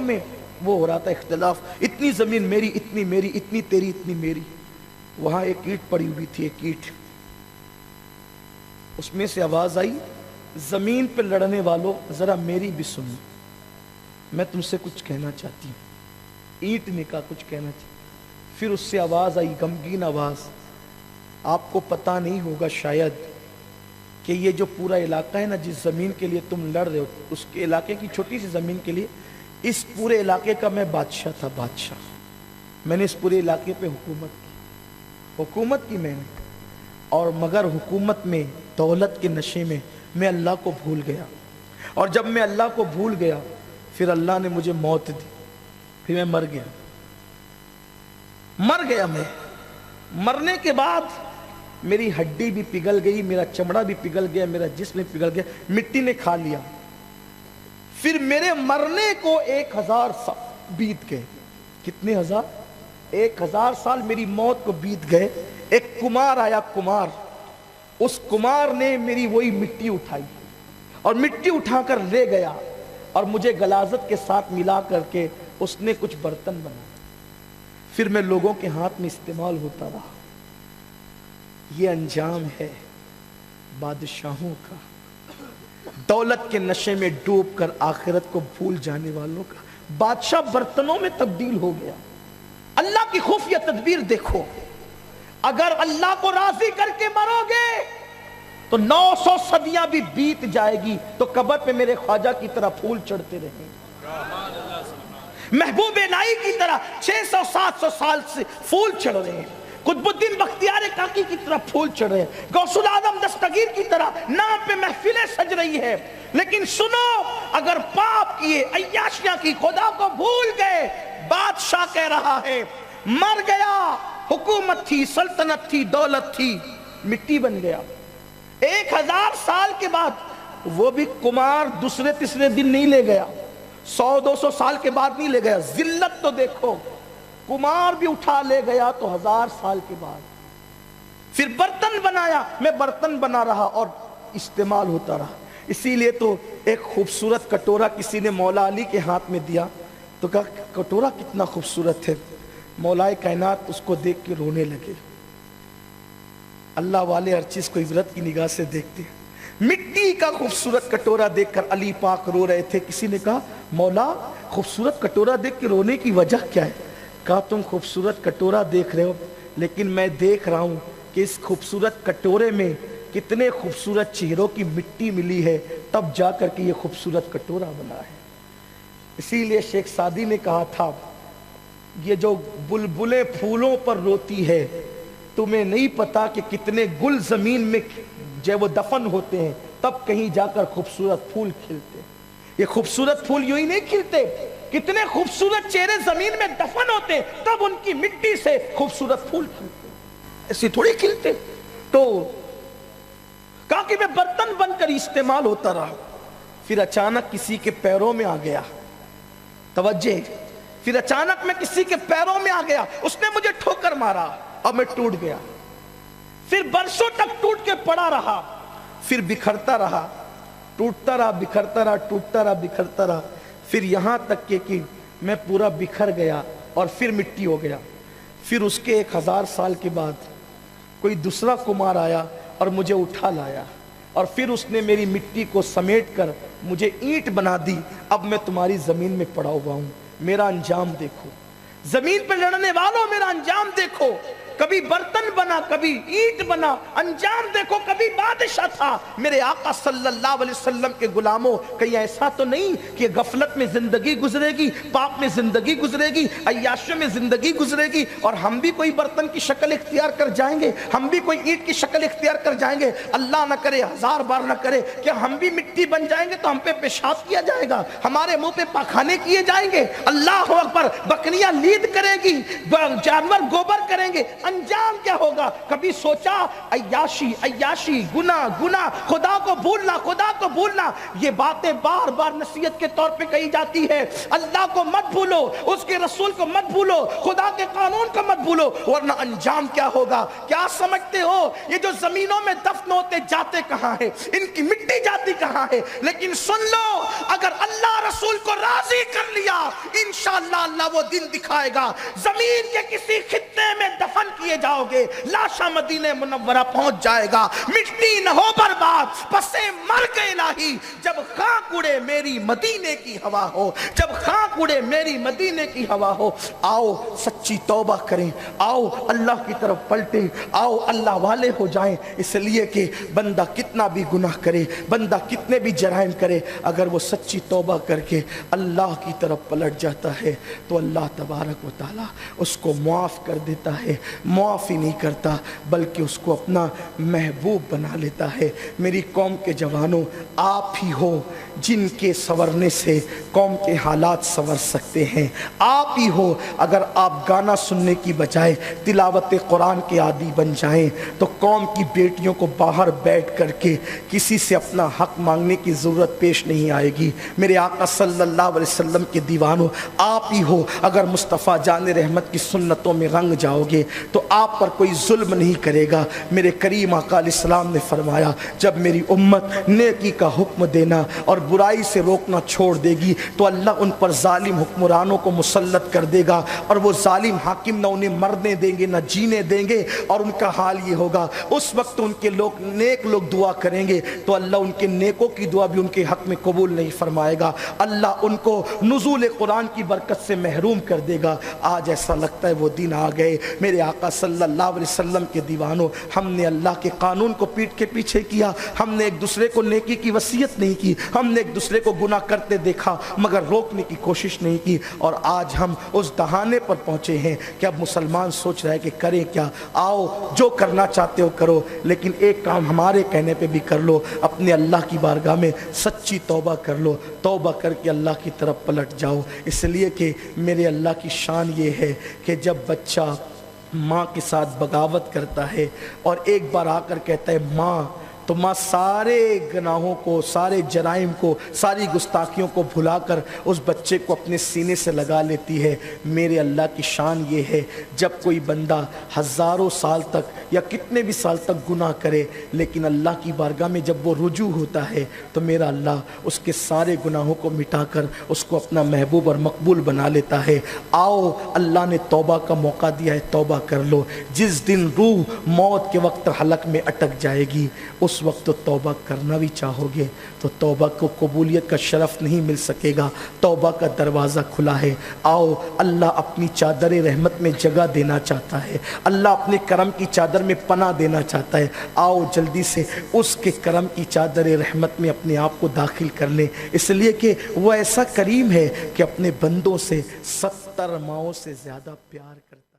میں وہ ہو رہا تھا اختلاف، اتنی زمین میری، اتنی میری، اتنی تیری، اتنی میری. وہاں ایک اینٹ پڑی ہوئی تھی، ایک اینٹ، اس میں سے آواز آئی، زمین پہ لڑنے والوں ذرا میری بھی سنو، میں تم سے کچھ کہنا چاہتی ہوں. اینٹ نے کہا کچھ کہنا چاہتی. پھر اس سے آواز آئی، غمگین آواز، آپ کو پتا نہیں ہوگا شاید کہ یہ جو پورا علاقہ ہے نا، جس زمین کے لیے تم لڑ رہے ہو، اس کے علاقے کی چھوٹی سی زمین کے لیے، اس پورے علاقے کا میں بادشاہ تھا، بادشاہ. میں نے اس پورے علاقے پہ حکومت کی میں نے، اور مگر حکومت میں، دولت کے نشے میں میں اللہ کو بھول گیا. اور جب میں اللہ کو بھول گیا، پھر اللہ نے مجھے موت دی، پھر میں مر گیا. میں مرنے کے بعد میری ہڈی بھی پگھل گئی، میرا چمڑا بھی پگھل گیا، میرا جسم بھی پگھل گیا، مٹی نے کھا لیا. پھر میرے مرنے کو 1000 سال بیت گئے. کتنے ہزار؟ 1000 سال میری موت کو بیت گئے. ایک کمار آیا، کمار، اس کمار نے میری وہی مٹی اٹھائی اور مٹی اٹھا کر لے گیا اور مجھے غلاظت کے ساتھ ملا کر کے اس نے کچھ برتن بنا. پھر میں لوگوں کے ہاتھ میں استعمال ہوتا رہا. یہ انجام ہے بادشاہوں کا، دولت کے نشے میں ڈوب کر آخرت کو بھول جانے والوں کا. بادشاہ برتنوں میں تبدیل ہو گیا. اللہ کی خفیہ تدبیر دیکھو. اگر اللہ کو راضی کر کے مرو گے تو 900 صدیاں بھی بیت جائے گی تو قبر پہ میرے خواجہ کی طرح پھول چڑھتے رہیں، محبوب الہی کی طرح 600-700 سال سے پھول چڑھ رہے ہیں، قطب الدین بختیار کاکی کی طرح پھول چڑھ رہے ہیں، غوث العظم دستگیر کی طرح نام پہ محفلیں سج رہی ہے. لیکن سنو، اگر پاپ کیے، عیاشیاں کی، خدا کو بھول گئے، بادشاہ کہہ رہا ہے مر گیا، حکومت تھی، سلطنت تھی، دولت تھی، مٹی بن گیا. 1000 سال کے بعد وہ بھی کمار دوسرے تیسرے دن نہیں لے گیا، 100-200 سال کے بعد نہیں لے گیا. ذلت تو دیکھو، کمار بھی اٹھا لے گیا تو 1000 سال کے بعد. پھر برتن بنایا، میں برتن بنا رہا اور استعمال ہوتا رہا. اسی لیے تو ایک خوبصورت کٹورا کسی نے مولا علی کے ہاتھ میں دیا تو کہا کٹورا کتنا خوبصورت ہے. مولا کائنات اس کو دیکھ کے رونے لگے. اللہ والے ہر چیز کو عبرت کی نگاہ سے دیکھتے ہیں. مٹی کا خوبصورت کٹورا دیکھ کر علی پاک رو رہے تھے. کسی نے کہا مولا خوبصورت کٹورا دیکھ کے رونے کی وجہ کیا ہے؟ کہا تم خوبصورت کٹورا دیکھ رہے ہو، لیکن میں دیکھ رہا ہوں کہ اس خوبصورت کٹورے میں کتنے خوبصورت چہروں کی مٹی ملی ہے، تب جا کر کے یہ خوبصورت کٹورا بنا ہے. اسی لیے شیخ سعدی نے کہا تھا، یہ جو بلبلیں پھولوں پر روتی ہے، تمہیں نہیں پتا کہ کتنے گل زمین میں جب وہ دفن ہوتے ہیں تب کہیں جا کر خوبصورت پھول کھلتے. یہ خوبصورت پھول یوں ہی نہیں کھلتے، کتنے خوبصورت چہرے زمین میں دفن ہوتے ہیں تب ان کی مٹی سے خوبصورت پھول کھلتے، ایسے تھوڑی کھلتے. تو کہا کہ میں برتن بن کر استعمال ہوتا رہا. پھر اچانک کسی کے پیروں میں آ گیا، توجہ، پھر اچانک میں کسی کے پیروں میں آ گیا، اس نے مجھے ٹھوکر مارا اور میں ٹوٹ گیا. پھر برسوں تک ٹوٹ کے پڑا رہا، پھر بکھرتا رہا، ٹوٹتا رہا، بکھرتا رہا، ٹوٹتا رہا، بکھرتا رہا. پھر یہاں تک کہ میں پورا بکھر گیا اور پھر مٹی ہو گیا. پھر اس کے 1000 سال کے بعد کوئی دوسرا کمار آیا اور مجھے اٹھا لایا اور پھر اس نے میری مٹی کو سمیٹ کر مجھے اینٹ بنا دی. اب میں تمہاری زمین میں پڑا ہوا ہوں، میرا انجام دیکھو. زمین پہ لڑنے والوں میرا انجام دیکھو. کبھی برتن بنا، کبھی اینٹ بنا، انجام دیکھو. کبھی بادشاہ تھا. میرے آقا صلی اللہ علیہ وسلم کے غلاموں، کہیں ایسا تو نہیں کہ غفلت میں زندگی گزرے گی، پاپ میں زندگی گزرے گی، عیاشیوں میں زندگی گزرے گی اور ہم بھی کوئی برتن کی شکل اختیار کر جائیں گے، ہم بھی کوئی اینٹ کی شکل اختیار کر جائیں گے. اللہ نہ کرے، 1000 بار نہ کرے کہ ہم بھی مٹی بن جائیں گے تو ہم پہ پیشاب کیا جائے گا، ہمارے منہ پہ پاخانے کیے جائیں گے. اللہ اکبر. بکریاں لید کرے گی، جانور گوبر کریں گے، انجام کیا ہوگا؟ کبھی سوچا عیاشی عیاشی گناہ گناہ، خدا کو بھولنا خدا کو بھولنا، یہ باتیں بار بار نصیحت کے طور پہ کہی جاتی ہے۔ اللہ کو مت بھولو، اس کے رسول کو مت بھولو، خدا کے قانون کو مت بھولو، ورنہ انجام کیا ہوگا؟ کیا سمجھتے ہو یہ جو زمینوں میں دفن ہوتے جاتے کہاں ہے؟ ان کی مٹی جاتی کہاں ہے؟ لیکن سن لو، اگر اللہ رسول کو راضی کر لیا، انشاءاللہ اللہ وہ دن دکھائے گا، زمین کے کسی خطے میں دفن کیے جاؤ گے، لاشا مدینہ منورہ پہنچ جائے گا، مٹی نہ ہو برباد، پسے مرگ الہی، جب خاک اڑے میری مدینے کی ہوا ہو، جب خاک اڑے میری مدینے کی ہوا ہو۔ آؤ سچی توبہ کریں، آؤ اللہ کی طرف پلٹیں، آؤ اللہ والے ہو جائیں، اس لیے کہ بندہ کتنا بھی گناہ کرے، بندہ کتنے بھی جرائم کرے، اگر وہ سچی توبہ کر کے اللہ کی طرف پلٹ جاتا ہے تو اللہ تبارک و تعالی اس کو معاف کر دیتا ہے۔ معاف ہی نہیں کرتا بلکہ اس کو اپنا محبوب بنا لیتا ہے۔ میری قوم کے جوانوں، آپ ہی ہو جن کے سنورنے سے قوم کے حالات سنور سکتے ہیں، آپ ہی ہو۔ اگر آپ گانا سننے کی بجائے تلاوت قرآن کے عادی بن جائیں تو قوم کی بیٹیوں کو باہر بیٹھ کر کے کسی سے اپنا حق مانگنے کی ضرورت پیش نہیں آئے گی۔ میرے آقا صلی اللہ علیہ وسلم کے دیوانوں، آپ ہی ہو اگر مصطفیٰ جان رحمت کی سنتوں میں رنگ جاؤ گے تو آپ پر کوئی ظلم نہیں کرے گا۔ میرے کریم آقا علیہ السلام نے فرمایا، جب میری امت نیکی کا حکم دینا اور برائی سے روکنا چھوڑ دے گی تو اللہ ان پر ظالم حکمرانوں کو مسلط کر دے گا، اور وہ ظالم حاکم نہ انہیں مرنے دیں گے نہ جینے دیں گے، اور ان کا حال یہ ہوگا اس وقت ان کے لوگ نیک لوگ دعا کریں گے تو اللہ ان کے نیکوں کی دعا بھی ان کے حق میں قبول نہیں فرمائے گا، اللہ ان کو نزول قرآن کی برکت سے محروم کر دے گا۔ آج ایسا لگتا ہے وہ دن آ گئے۔ میرے آقا صلی اللہ علیہ وسلم کے دیوانوں، ہم نے اللہ کے قانون کو پیٹ کے پیچھے کیا، ہم نے ایک دوسرے کو نیکی کی وصیت نہیں کی، ہم نے ایک دوسرے کو گناہ کرتے دیکھا مگر روکنے کی کوشش نہیں کی، اور آج ہم اس دہانے پر پہنچے ہیں کہ اب مسلمان سوچ رہا ہے کہ کریں کیا۔ آؤ جو کرنا چاہتے ہو کرو، لیکن ایک کام ہمارے کہنے پہ بھی کر لو، اپنے اللہ کی بارگاہ میں سچی توبہ کر لو، توبہ کر کے اللہ کی طرف پلٹ جاؤ۔ اس لیے کہ میرے اللہ کی شان یہ ہے کہ جب بچہ ماں کے ساتھ بغاوت کرتا ہے اور ایک بار آ کر کہتا ہے ماں، تو ماں سارے گناہوں کو، سارے جرائم کو، ساری گستاخیوں کو بھلا کر اس بچے کو اپنے سینے سے لگا لیتی ہے۔ میرے اللہ کی شان یہ ہے، جب کوئی بندہ ہزاروں سال تک یا کتنے بھی سال تک گناہ کرے لیکن اللہ کی بارگاہ میں جب وہ رجوع ہوتا ہے تو میرا اللہ اس کے سارے گناہوں کو مٹا کر اس کو اپنا محبوب اور مقبول بنا لیتا ہے۔ آؤ، اللہ نے توبہ کا موقع دیا ہے، توبہ کر لو۔ جس دن روح موت کے وقت حلق میں اٹک جائے گی اس وقت تو توبہ کرنا بھی چاہو گے تو توبہ کو قبولیت کا شرف نہیں مل سکے گا۔ توبہ کا دروازہ کھلا ہے، آؤ، اللہ اپنی چادر رحمت میں جگہ دینا چاہتا ہے، اللہ اپنے کرم کی چادر میں پناہ دینا چاہتا ہے۔ آؤ جلدی سے اس کے کرم کی چادر رحمت میں اپنے آپ کو داخل کر لیں، اس لیے کہ وہ ایسا کریم ہے کہ اپنے بندوں سے 70 ماؤں سے زیادہ پیار کرتا ہے۔